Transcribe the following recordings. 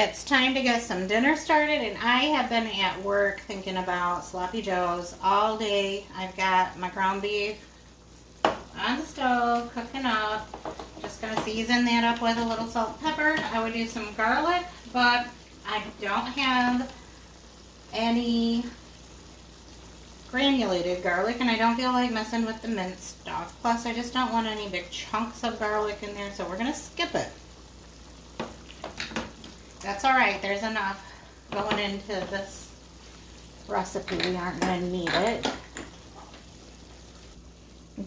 It's time to get some dinner started, and I have been at work thinking about sloppy joes all day. I've got my ground beef on the stove cooking up. Just gonna season that up with a little salt and pepper. I would do some garlic, but I don't have any granulated garlic, and I don't feel like messing with the minced stuff. Plus, I just don't want any big chunks of garlic in there, so we're gonna skip it. That's all right. There's enough going into this recipe. We aren't going to need it.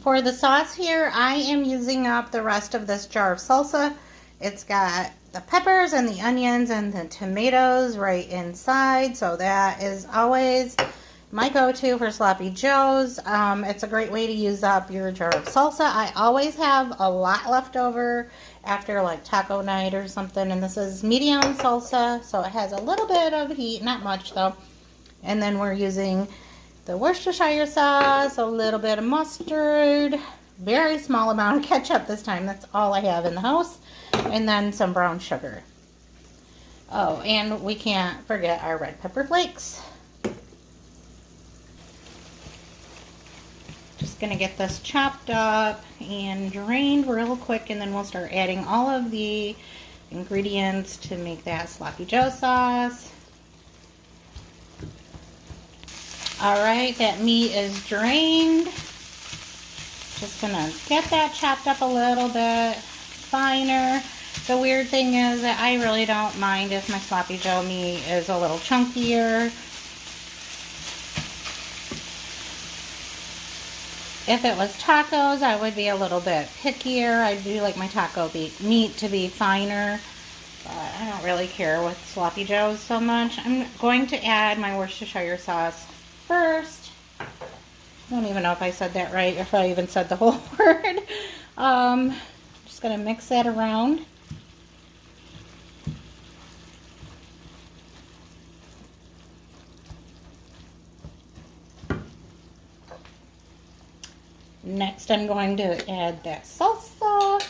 For the sauce here, I am using up the rest of this jar of salsa. It's got the peppers and the onions and the tomatoes right inside. So that is always my go-to for sloppy joes. It's a great way to use up your jar of salsa. I always have a lot left over after like taco night or something, and this is medium salsa, so it has a little bit of heat, not much though. And then we're using the Worcestershire sauce, a little bit of mustard, very small amount of ketchup this time, that's all I have in the house, and then some brown sugar. Oh, and we can't forget our red pepper flakes. Just gonna get this chopped up and drained real quick, and then we'll start adding all of the ingredients to make that sloppy joe sauce. All right, that meat is drained. Just gonna get that chopped up a little bit finer. The weird thing is that I really don't mind if my sloppy joe meat is a little chunkier. If it was tacos, I would be a little bit pickier. I do like my taco meat to be finer, but I don't really care with sloppy joes so much. I'm going to add my Worcestershire sauce first. I don't even know if I said that right, if I even said the whole word. Just gonna mix that around. Next, I'm going to add that salsa.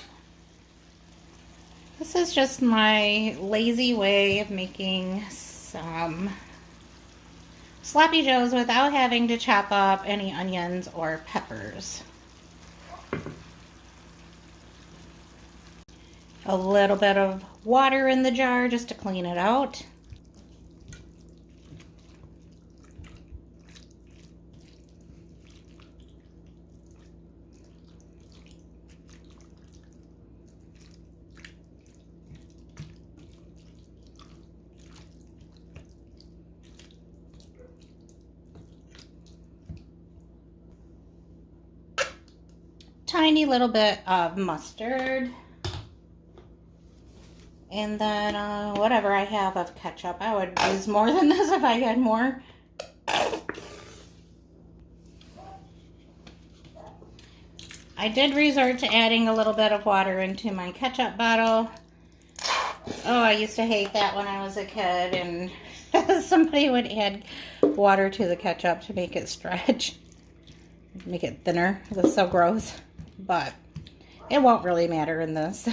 This is just my lazy way of making some sloppy joes without having to chop up any onions or peppers. A little bit of water in the jar just to clean it out. Tiny little bit of mustard, and then whatever I have of ketchup. I would use more than this if I had more. I did resort to adding a little bit of water into my ketchup bottle. Oh, I used to hate that when I was a kid, and somebody would add water to the ketchup to make it stretch, make it thinner. It was so gross. But it won't really matter in this.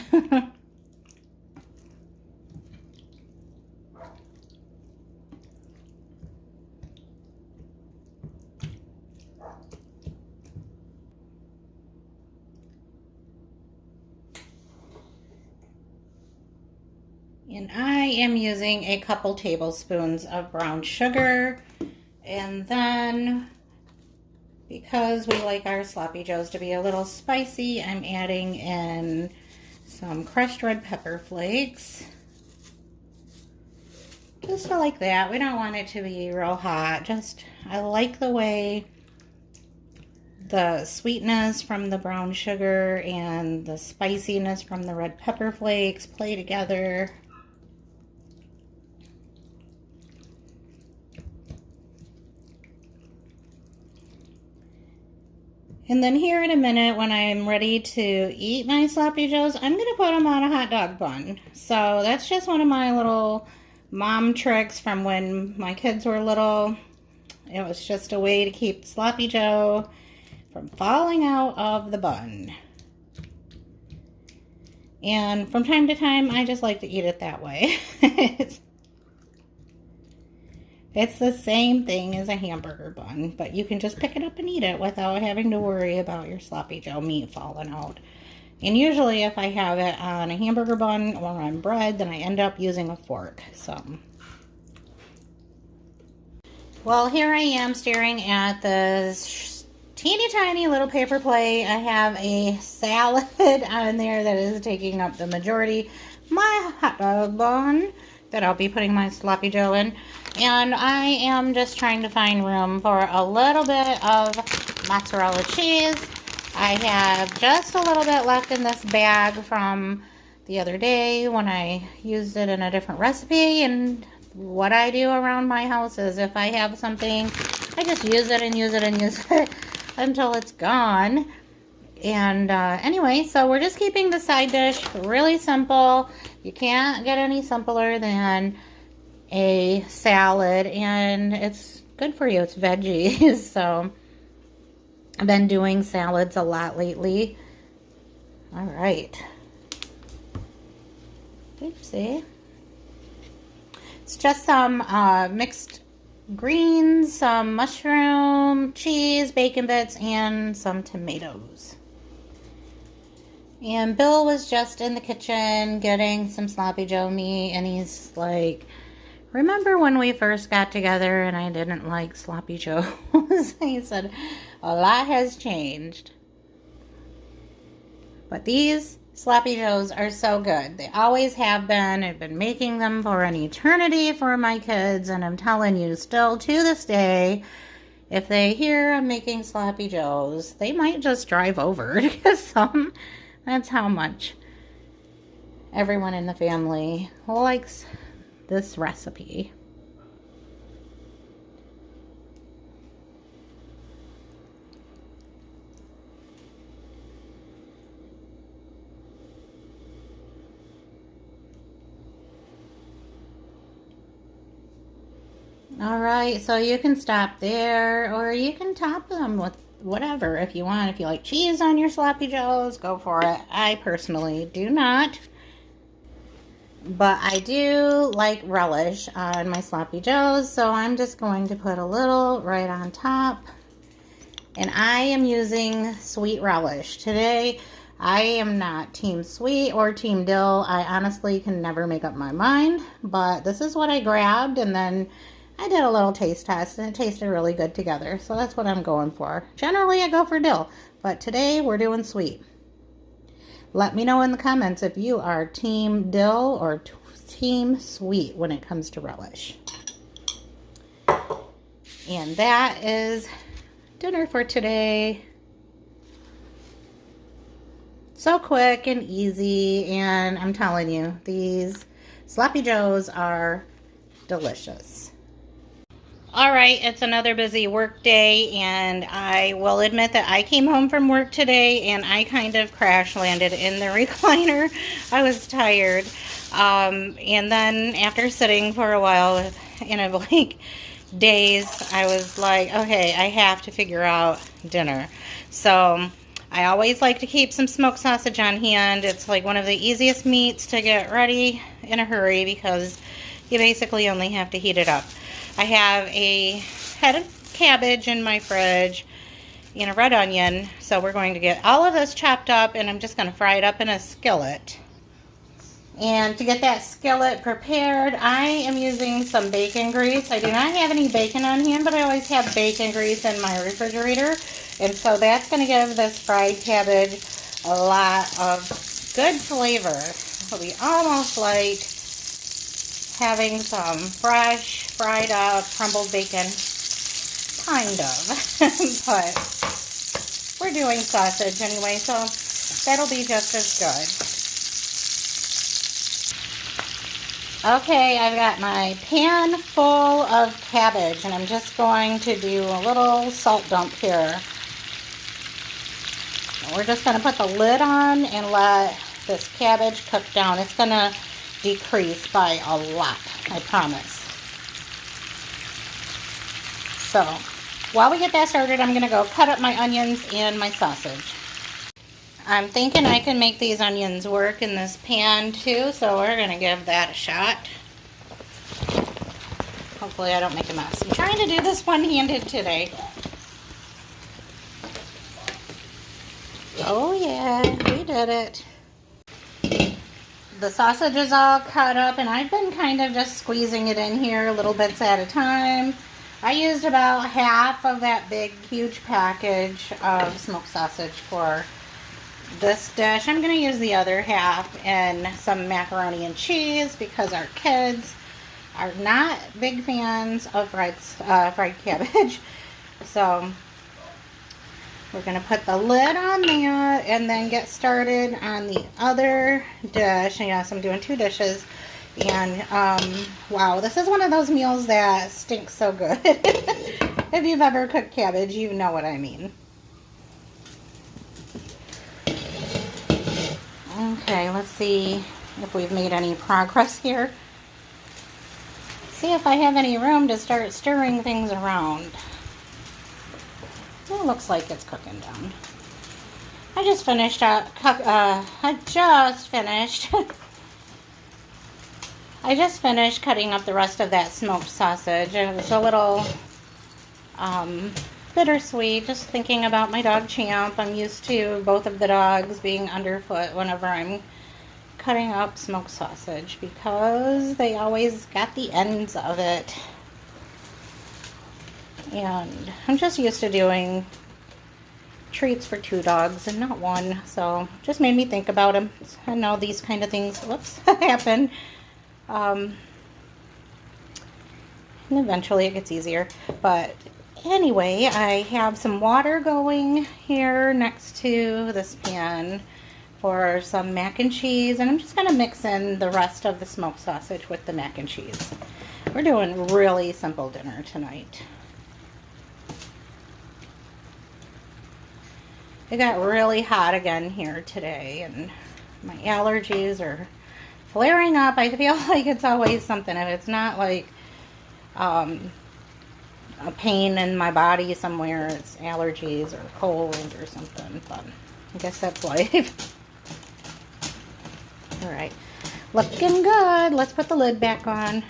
And I am using a couple tablespoons of brown sugar, and then because we like our sloppy joes to be a little spicy, I'm adding in some crushed red pepper flakes. Just like that. We don't want it to be real hot. I like the way the sweetness from the brown sugar and the spiciness from the red pepper flakes play together. And then here in a minute, when I'm ready to eat my sloppy joes, I'm going to put them on a hot dog bun. So that's just one of my little mom tricks from when my kids were little. It was just a way to keep sloppy joe from falling out of the bun. And from time to time, I just like to eat it that way. It's the same thing as a hamburger bun, but you can just pick it up and eat it without having to worry about your sloppy Joe meat falling out. And usually if I have it on a hamburger bun or on bread, then I end up using a fork. So, well, here I am staring at this teeny tiny little paper plate. I have a salad on there that is taking up the majority. My hot dog bun that I'll be putting my sloppy Joe in. And I am just trying to find room for a little bit of mozzarella cheese. I have just a little bit left in this bag from the other day when I used it in a different recipe. And what I do around my house is if I have something, I just use it and use it and use it until it's gone. And anyway, so we're just keeping the side dish really simple. You can't get any simpler than a salad, and it's good for you. It's veggies. So I've been doing salads a lot lately. All right. Oopsie. It's just some mixed greens, some mushroom, cheese, bacon bits, and some tomatoes. And Bill was just in the kitchen getting some sloppy Joe meat, and he's like, remember when we first got together and I didn't like sloppy Joes? He said, a lot has changed. But these sloppy Joes are so good. They always have been. I've been making them for an eternity for my kids, and I'm telling you, still to this day, if they hear I'm making sloppy Joes, they might just drive over to get some. That's how much everyone in the family likes this recipe. All right, so you can stop there, or you can top them with whatever if you want. If you like cheese on your sloppy Joes, go for it. I personally do not, but I do like relish on my sloppy Joes, so I'm just going to put a little right on top. And I am using sweet relish today. I am not team sweet or team dill. I honestly can never make up my mind, but this is what I grabbed, and then I did a little taste test, and it tasted really good together, so that's what I'm going for. Generally, I go for dill, but today we're doing sweet. Let me know in the comments if you are team dill or team sweet when it comes to relish. And that is dinner for today. So quick and easy, and I'm telling you, these sloppy Joes are delicious. All right, it's another busy work day, and I will admit that I came home from work today and I kind of crash landed in the recliner. I was tired. And then after sitting for a while in a blank daze, I was like, okay, I have to figure out dinner. So I always like to keep some smoked sausage on hand. It's like one of the easiest meats to get ready in a hurry because you basically only have to heat it up. I have a head of cabbage in my fridge and a red onion. So we're going to get all of this chopped up, and I'm just going to fry it up in a skillet. And to get that skillet prepared, I am using some bacon grease. I do not have any bacon on hand, but I always have bacon grease in my refrigerator. And so that's going to give this fried cabbage a lot of good flavor. It'll be almost like having some fresh, fried up, crumbled bacon. Kind of. But we're doing sausage anyway, so that'll be just as good. Okay, I've got my pan full of cabbage, and I'm just going to do a little salt dump here. And we're just going to put the lid on and let this cabbage cook down. It's going to decrease by a lot, I promise. So while we get that started, I'm going to go cut up my onions and my sausage. I'm thinking I can make these onions work in this pan too, so we're gonna give that a shot. Hopefully I don't make a mess. I'm trying to do this one-handed today. Oh yeah, we did it. The sausage is all cut up, and I've been kind of just squeezing it in here little bits at a time. I used about half of that big, huge package of smoked sausage for this dish. I'm going to use the other half in some macaroni and cheese because our kids are not big fans of fried cabbage. So we're going to put the lid on that and then get started on the other dish. And yes, I'm doing 2 dishes. And wow, this is one of those meals that stinks so good. If you've ever cooked cabbage, you know what I mean. Okay, let's see if we've made any progress here. See if I have any room to start stirring things around. It looks like it's cooking down. I just finished cutting up the rest of that smoked sausage. It was a little bittersweet, just thinking about my dog Champ. I'm used to both of the dogs being underfoot whenever I'm cutting up smoked sausage because they always got the ends of it. And I'm just used to doing treats for 2 dogs and not 1, so just made me think about them. I know these kind of things, whoops, happen. And eventually it gets easier. But anyway, I have some water going here next to this pan for some mac and cheese, and I'm just going to mix in the rest of the smoked sausage with the mac and cheese. We're doing really simple dinner tonight. It got really hot again here today, and my allergies are flaring up. I feel like it's always something. If it's not like a pain in my body somewhere, it's allergies or cold or something. But I guess that's life. All right, looking good. Let's put the lid back on.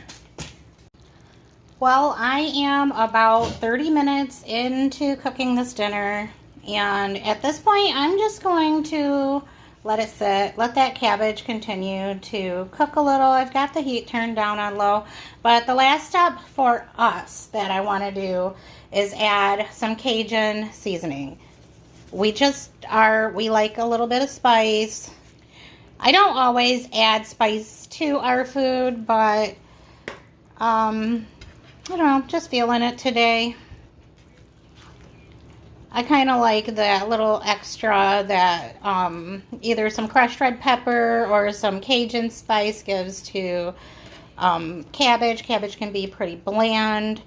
Well, I am about 30 minutes into cooking this dinner. And at this point, I'm just going to let it sit, let that cabbage continue to cook a little. I've got the heat turned down on low, but the last step for us that I want to do is add some Cajun seasoning. We like a little bit of spice. I don't always add spice to our food, but I don't know, just feeling it today. I kind of like that little extra that either some crushed red pepper or some Cajun spice gives to cabbage. Cabbage can be pretty bland.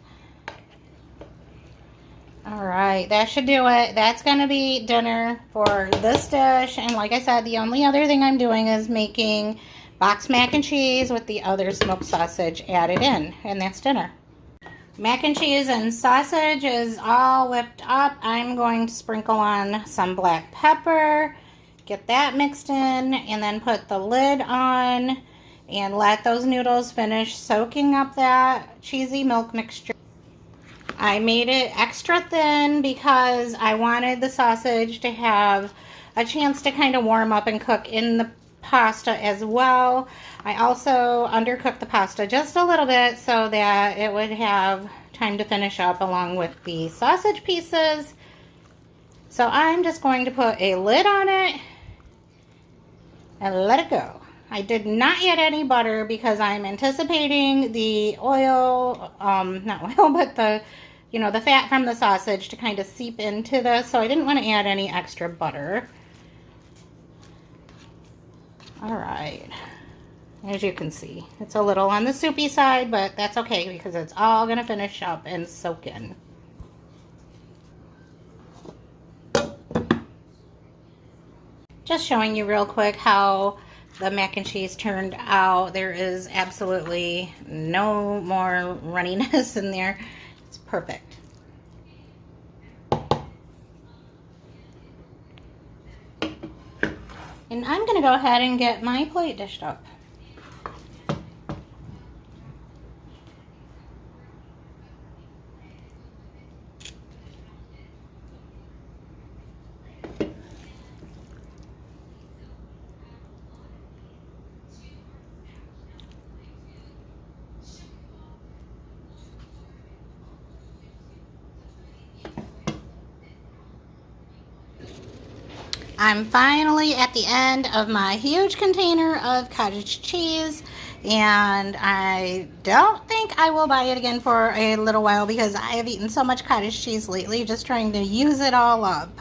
All right, that should do it. That's going to be dinner for this dish. And like I said, the only other thing I'm doing is making boxed mac and cheese with the other smoked sausage added in. And that's dinner. Mac and cheese and sausage is all whipped up. I'm going to sprinkle on some black pepper, get that mixed in, and then put the lid on and let those noodles finish soaking up that cheesy milk mixture. I made it extra thin because I wanted the sausage to have a chance to kind of warm up and cook in the pasta as well. I also undercooked the pasta just a little bit so that it would have time to finish up along with the sausage pieces. So I'm just going to put a lid on it and let it go. I did not add any butter because I'm anticipating the oil, not oil, but the fat from the sausage to kind of seep into this. So I didn't want to add any extra butter. All right, as you can see, it's a little on the soupy side, but that's okay because it's all going to finish up and soak in. Just showing you real quick how the mac and cheese turned out. There is absolutely no more runniness in there. It's perfect. And I'm going to go ahead and get my plate dished up. I'm finally at the end of my huge container of cottage cheese, and I don't think I will buy it again for a little while because I have eaten so much cottage cheese lately, just trying to use it all up.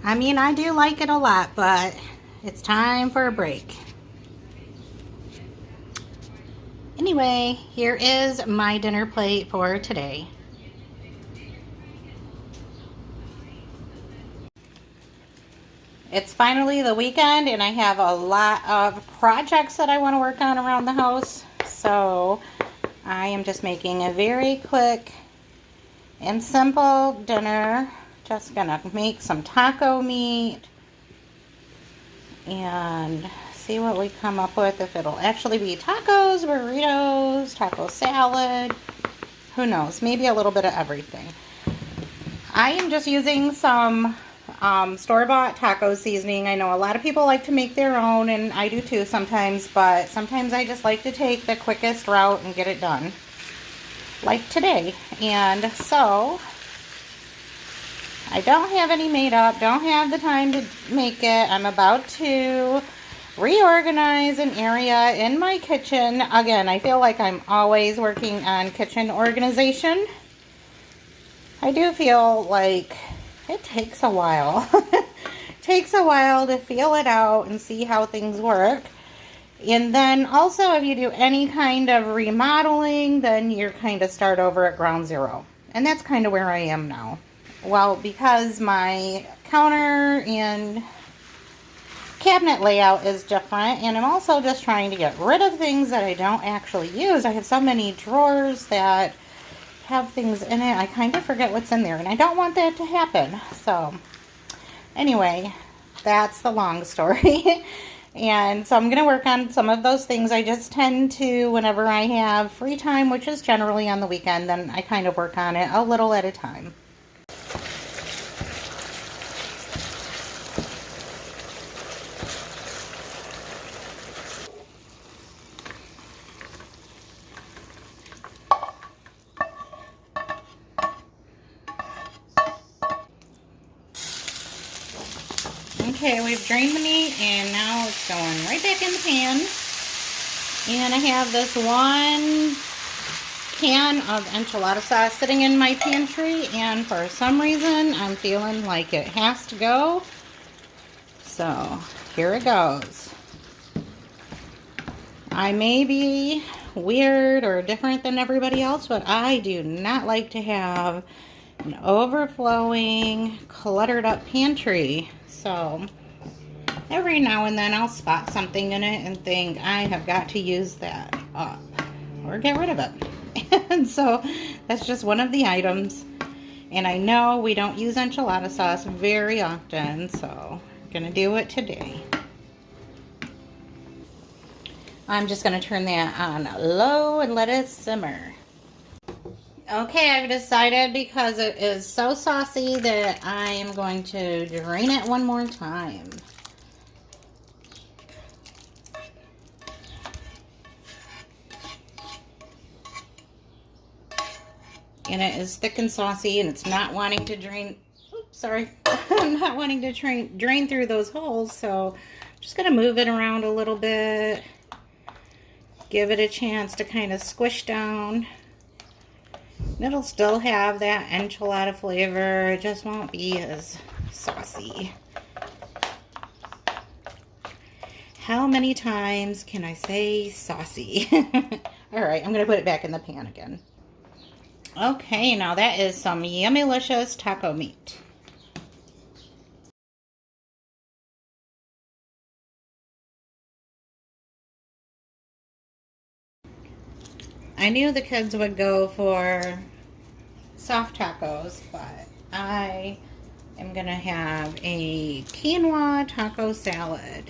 I mean, I do like it a lot, but it's time for a break. Anyway, here is my dinner plate for today. It's finally the weekend and I have a lot of projects that I want to work on around the house. So I am just making a very quick and simple dinner. Just gonna make some taco meat and see what we come up with. If it'll actually be tacos, burritos, taco salad, who knows, maybe a little bit of everything. I am just using some store-bought taco seasoning. I know a lot of people like to make their own, and I do too sometimes, but sometimes I just like to take the quickest route and get it done, like today. And so I don't have any made up, don't have the time to make it. I'm about to reorganize an area in my kitchen. Again, I feel like I'm always working on kitchen organization. I do feel like it takes a while. It takes a while to feel it out and see how things work. And then also if you do any kind of remodeling, then you're kind of start over at ground zero. And that's kind of where I am now. Well, because my counter and cabinet layout is different, and I'm also just trying to get rid of things that I don't actually use. I have so many drawers that have things in it, I kind of forget what's in there, and I don't want that to happen. So anyway, that's the long story. And so I'm going to work on some of those things. I just tend to, whenever I have free time, which is generally on the weekend, then I kind of work on it a little at a time. Okay, we've drained the meat and now it's going right back in the pan. And I have this one can of enchilada sauce sitting in my pantry, and for some reason I'm feeling like it has to go. So here it goes. I may be weird or different than everybody else, but I do not like to have an overflowing, cluttered up pantry. So every now and then I'll spot something in it and think I have got to use that up or get rid of it. And so that's just one of the items. And I know we don't use enchilada sauce very often, so I'm gonna do it today. I'm just gonna turn that on low and let it simmer. Okay, I've decided, because it is so saucy, that I am going to drain it one more time. And it is thick and saucy, and it's not wanting to drain, oops, sorry, not wanting to drain through those holes, so I'm just gonna move it around a little bit, give it a chance to kind of squish down. And it'll still have that enchilada flavor, it just won't be as saucy. How many times can I say saucy? Alright, I'm going to put it back in the pan again. Okay, now that is some yummylicious taco meat. I knew the kids would go for soft tacos, but I I'm gonna have a quinoa taco salad.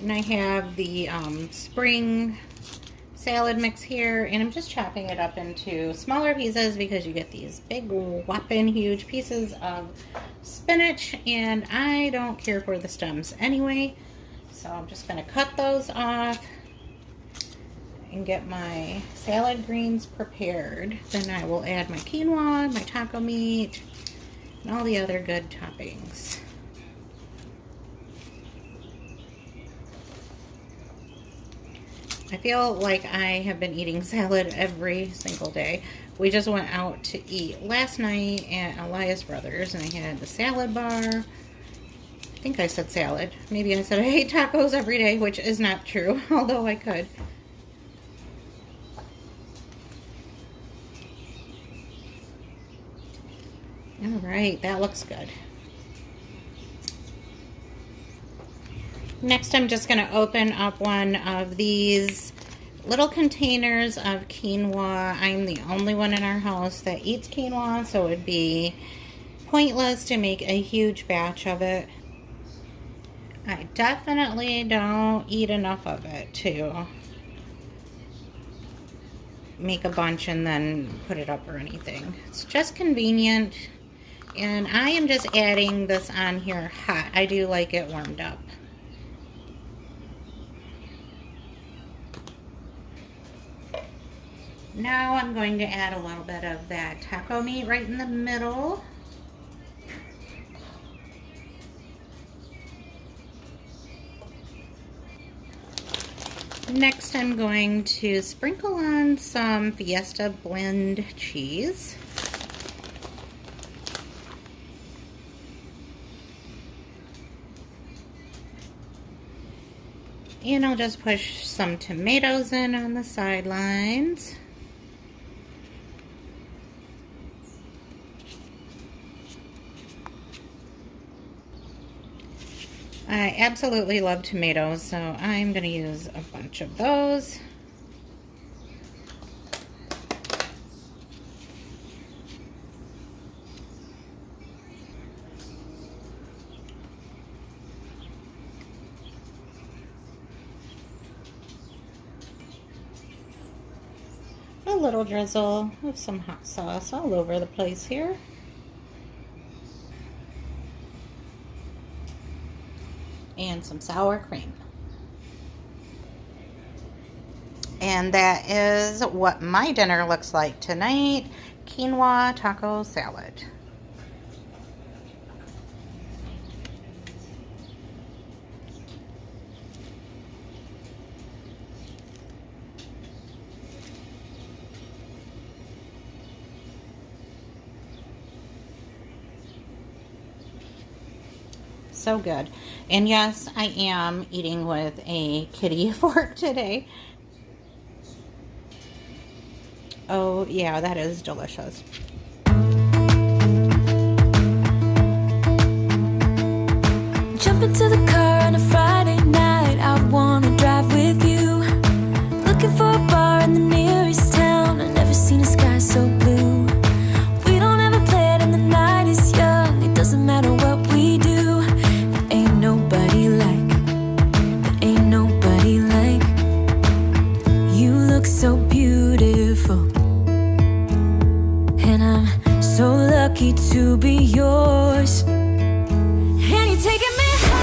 And I have the spring salad mix here, and I'm just chopping it up into smaller pieces because you get these big whopping huge pieces of spinach, and I don't care for the stems anyway, so I'm just going to cut those off and get my salad greens prepared. Then I will add my quinoa, my taco meat, and all the other good toppings. I feel like I have been eating salad every single day. We just went out to eat last night at Elias Brothers, and I had the salad bar. I think I said salad. Maybe I said I ate tacos every day, which is not true, although I could. All right, that looks good. Next, I'm just going to open up one of these little containers of quinoa. I'm the only one in our house that eats quinoa, so it would be pointless to make a huge batch of it. I definitely don't eat enough of it to make a bunch and then put it up or anything. It's just convenient, and I am just adding this on here hot. I do like it warmed up. Now I'm going to add a little bit of that taco meat right in the middle. Next, I'm going to sprinkle on some Fiesta blend cheese. And I'll just push some tomatoes in on the sidelines. I absolutely love tomatoes, so I'm going to use a bunch of those. A little drizzle of some hot sauce all over the place here. And some sour cream. And that is what my dinner looks like tonight. Quinoa taco salad. So good. And yes, I am eating with a kitty fork today. Oh yeah, that is delicious. Jump into the car on a Friday night. I wanna drive with you. Looking for a bar in the nearest town. I've never seen a sky so blue. We don't ever play it and the night is young. It doesn't matter what we do. So beautiful, and I'm so lucky to be yours. And you're taking me home.